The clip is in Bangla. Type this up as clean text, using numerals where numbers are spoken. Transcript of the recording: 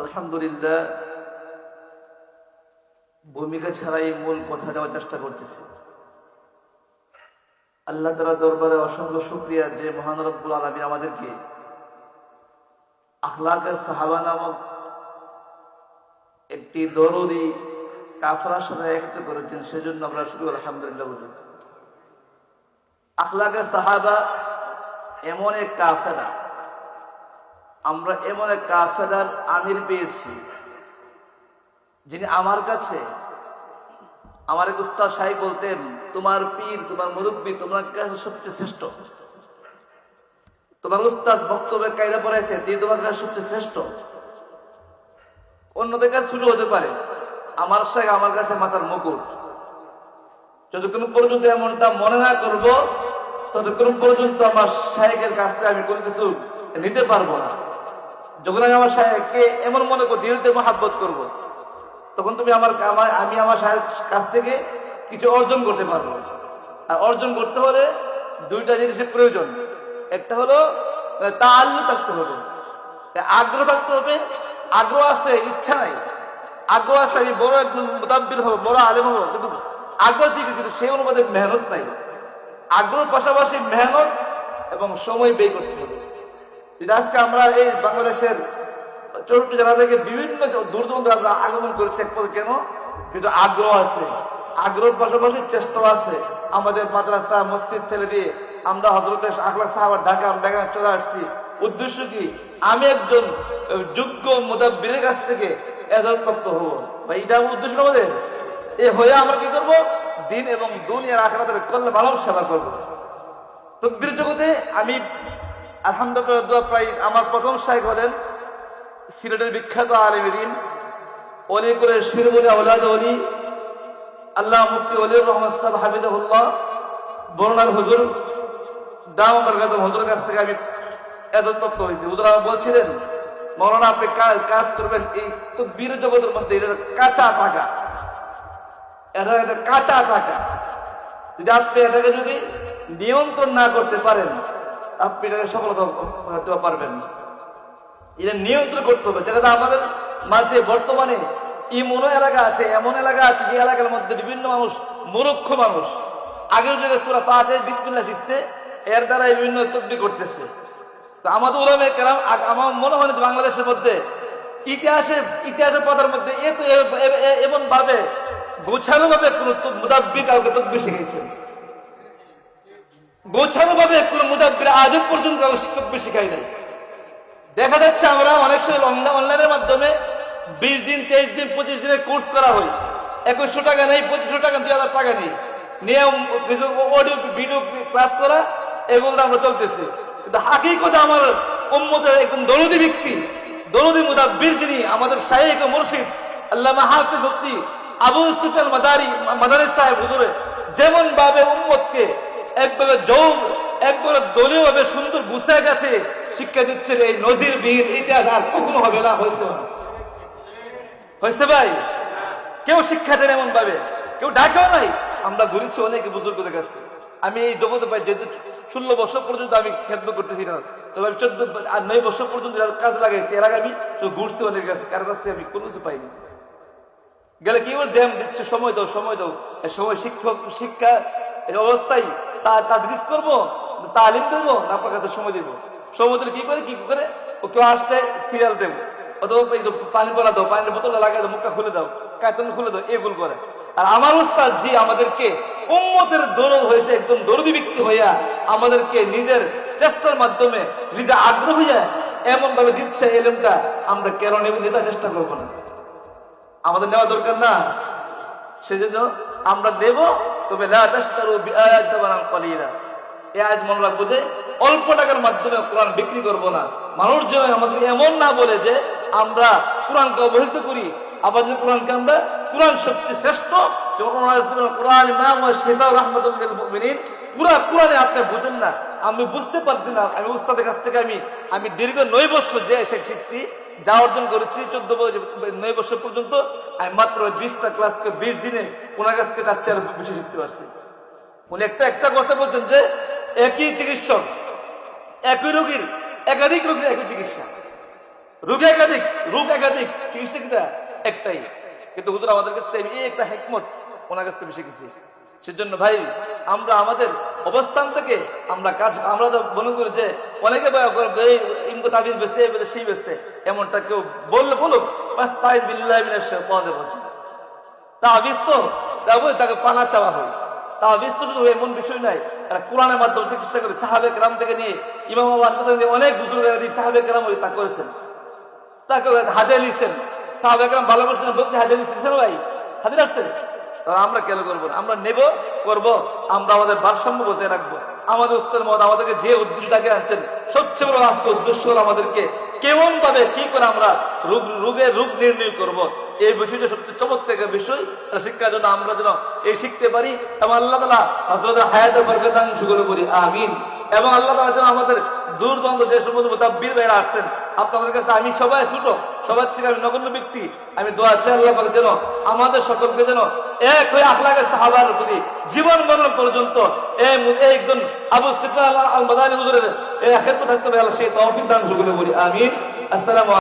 আলহামদুলিল্লাহ, ভূমিকা ছাড়াই মূল কথা দেওয়ার চেষ্টা করতেছি। আল্লাহ তাআলা দরবারে অসংখ্য শুকরিয়া যে মহান রব্বুল আলামিন আমাদেরকে আখলাকে সাহাবা নামক একটি দরুদি কাফেলার সাথে একত্রিত করেছেন, সেজন্য আমরা শুকর আলহামদুলিল্লাহ বলি। আখলাকে সাহাবা এমন এক কাফেলা, আমরা এমন এক কাফেলার আমির পেয়েছি যিনি আমার কাছে, আমার এক উস্তাদ সাহেব বলতেন, তোমার পীর, তোমার মুরব্বী তোমার কাছে সবচেয়ে শ্রেষ্ঠ। তোমার উস্তাদ বক্তব্যের কায়দা পড়াইছে, তিনি তোমার কাছে সবচেয়ে শ্রেষ্ঠ। অন্যদের কাছে ছোট হতে পারে, আমার সাহেব আমার কাছে মাথার মুকুট। যতক্ষণ পর্যন্ত এমনটা মনে না করব, ততক্ষণ পর্যন্ত আমার সাহেবের কাছ থেকে আমি কোনো কিছু নিতে পারবো না। যখন আমি আমার সাহেবকে এমন মনে করি, দিলতে মহাব্বত করব, তখন তুমি আমি আমার সাহেবের কাছ থেকে কিছু অর্জন করতে পারবো। আর অর্জন করতে হলে দুইটা জিনিসের প্রয়োজন। একটা হলো তাআল্লুক থাকতে হবে, আগ্রহ থাকতে হবে। আগ্রহ আছে, ইচ্ছা নাই। আগ্রহ আছে, আমি বড় একজন মুতাব্বির হবো, বড় আলেম হবো, কিন্তু আগ্রহ ঠিকই, কিন্তু সেই অনুপাতে মেহনত নাই। আগ্রহের পাশাপাশি মেহনত এবং সময় ব্যয় করতে হবে। আজকে আমরা এই বাংলাদেশের চৌষট্টি জেলা থেকে বিভিন্ন দূর দূরান্ত আমরা আগমন করেছি, এক পথে কেন? কিন্তু আগ্রহ আছে, আগ্রহের পাশাপাশি চেষ্টাও আছে। আমাদের মাদ্রাসা মসজিদ ফেলে দিয়ে আমরা হযরতের আখলাক সাহাবার ঢাকা চলে আসছি। উদ্দেশ্য কি? আমি একজন যোগ্য মুদাব্বিরের কাছ থেকে এজাজতপ্রাপ্ত হবো। বা এটা উদ্দেশ্য আমাদের। এ হয়ে আমরা কি করবো? দিন এবং দুনিয়ার আখিরাতের কল্যাণ মানব সেবা করবো। তকবীর জগতে আমি আলহামদুলিল্লাহ প্রায় আমার প্রথম শাইখ হলেন সিলেটের বিখ্যাত আলেমে দ্বীন অলিপুরের শিরোমণি আওলাদ ওলি আল্লাহ মুফতি ওলিউর রহমান সাহেব হাফিজাহুল্লাহ বরনার হুজুর দাওয়াত বরকাতুল হুজুরের কাছ থেকে আমি এজাজতপ্রাপ্ত হয়েছি। হুজুর বলছিলেন, মাওলানা আপনি কাজ করবেন এই তকবীর জগতের মধ্যে, এটা কাঁচা টাকা, এটা কাঁচা টাকা। যদি আপনি এটাকে যদি নিয়ন্ত্রণ না করতে পারেন, আপনি এটাকে সফলতা হতে পারবেন না। এটা নিয়ন্ত্রণ করতে হবে। যেটা আমাদের মাঝে বর্তমানে এমন এলাকা আছে, এমন এলাকা আছে যে এলাকার মধ্যে বিভিন্ন মানুষ মূর্খ মানুষ আগের যুগে সূরা ফাতিহা বিসমিল্লাহ শিখছে, এর দ্বারা বিভিন্ন তকবীর করতেছে। তো আমাদের উলামায়ে কেরাম, আমার মনে হয় বাংলাদেশের মধ্যে ইতিহাসের পাতার মধ্যে এমন ভাবে গোছানো ভাবে কোন মুদাব্বির কাউকে তকবীর শিখাইছে, গোছানো ভাবে কোন মুদাব্বির আজ পর্যন্ত কাউকে তকবীর শিখাই নাই। দেখা যাচ্ছে আমরা অনেক সময় অনলাইনের মাধ্যমে 20 দিন 23 দিন 25 দিনের কোর্স করা হয়, 2100 টাকা নেই, 2500 টাকা 2000 টাকা নেই, নিয়ম কিছু অডিও ভিডিও ক্লাস করা, এগুলো আমরা চলতেছি। কিন্তু হাকিকতে আমার উম্মতের একজন দরদি ব্যক্তি, দরদি মুদাব্বির, যিনি আমাদের শাইখ ও মুর্শিদ আল্লামা হাফিজ মুফতি আবু সুফিয়ান মাদারী সাহেব হুজুরে যেমন ভাবে উম্মতকে একবারে দলীয় ভাবে সুন্দর গুছায় গেছে শিক্ষা দিচ্ছেন, এই নদীর বীর ইতিহাস আর কখনো হবে না। হয়েছে ভাই? কেউ শিক্ষা দেন এমন ভাবে, কেউ ডাকেও নাই। আমরা ঘুরেছি অনেক বুজুর্গদের কাছে। আমি এই জগতে পাই, যেহেতু 16 বছর পর্যন্ত আমি খেদমত করতেছি না, তবে আমি 9 বছর পর্যন্ত কাজ লাগে, এর আগে আমি ঘুরছি অনেক কাছে, কারো কাছ থেকে আমি কোনো কিছু পাইনি। গেলে কি বল, ড্যাম দিচ্ছে, সময় দাও সময় দাও। সময় শিক্ষা অবস্থায় তাদরিস করবো, তালিম দেবো, আপনার কাছে সময় দেবো। সময় দিলে কি করে ও কেউ আসতে সিরিয়াল দেবো, অথবা পানি পরা দাও, পানির বোতলটা লাগাই দাও, মুখটা খুলে দাও, কায়তন খুলে দাও, এগুলো করে। আর আমার উস্তাদ জি আমাদেরকে উম্মতের দরদ হয়েছে, একদম দরদি ব্যক্তি হইয়া আমাদেরকে নিজের চেষ্টার মাধ্যমে, নিজের আগ্রহ হইয়া এমন ভাবে দিচ্ছে এলেমটা, আমরা কেন নেতা চেষ্টা করবো না? আমাদের নেওয়া দরকার না? সেজন্য আমরা নেব, তবে মনে রাখবো যে অল্প টাকার মাধ্যমে কোরআন বিক্রি করব না। মানুষ যেন আমাদের এমন না বলে যে আমরা কোরআনকে অবহেলিত করি, আবার যে কোরআনকে আমরা কোরআন সবচেয়ে শ্রেষ্ঠ, কোরআন ইমাম ওয়া শিফা রাহমাতুল লিল মুমিনিন, পুরা কোরআনে আপনি বুঝেন না, আমি বুঝতে পারছি না। আমি উস্তাদের কাছ থেকে আমি দীর্ঘ 9 বছর যে শিখছি, যা অর্জন করেছি 9 বছর পর্যন্ত, আমি মাত্র 20টা ক্লাস করে 20 দিনে ওনার কাছ থেকে তার চেয়ে বেশি শিখতে পারছি। উনি একটা কথা বলছেন যে একই চিকিৎসক, একই রোগীর একাধিক রোগীর একই চিকিৎসা। রোগ একাধিক চিকিৎসা একটাই, কিন্তু হুজুর আমাদের কাছে এই একটা হিকমত ওনার কাছ থেকে শিখেছি। সেজন্য ভাই আমরা আমাদের অবস্থান থেকে আমরা তো মনে করি যে অনেকে তাবিজ বেছে সেই বেছে, এমনটা কেউ বলুক তাই বিল্লাহ পদে বলছে তাবিজ তো তাকে পানা চাওয়া হয়। তাবিজ তো শুধু এমন বিষয় নাই, এটা কোরআনের মাধ্যমে চিকিৎসা করে সাহাবে কেরাম থেকে নিয়ে ইমাম অনেক বুজুর্গ সাহাবে কেরাম তা করেছেন, তাকে হাতে নিচ্ছেন সাহাবে কেরাম ভালো করছেন, ভক্তি হাতে নিচ্ছেন ভাই হাতে রাখছেন। আমরা কেন করবো না? আমরা নেব করবো, আমরা আমাদের ভারসাম্য বজায় রাখবো। আমাদের উস্তাদ মত আমাদেরকে যে উদ্দেশ্যটাকে আনছেন সবচেয়ে বড় আজকে উদ্দেশ্য হলো আমাদেরকে কেমন ভাবে কি করে আমরা রোগ নির্ণয় করব। এই বিষয়টা সবচেয়ে চমৎকার বিষয়, শিক্ষার জন্য আমরা যেন এই শিখতে পারি এবং আল্লাহ তাআলা হযরতের হায়াতের বরকত দান শুকর করি আমিন। এবং আল্লাহ তাআলা যেন আমাদের দূর দূরান্ত যে সমস্ত মুতাব্বির ভাইরা আসছেন আপনাদের কাছে, আমি সবাই ছোট, সবার থেকে আমি নগণ্য ব্যক্তি, আমি দোয়া চাই আল্লাহ পাক যেন আমাদের সকলকে যেন এক হয়ে আখলাকে সাহাবার প্রতি জীবন মরণ পর্যন্ত একজন আবু সুফিয়ান আল মাদানী হুজুরের এই খেদমত থাকতে পারে, আল্লাহ সেই তৌফিক দান শুকর করি আমিন। আসসালামু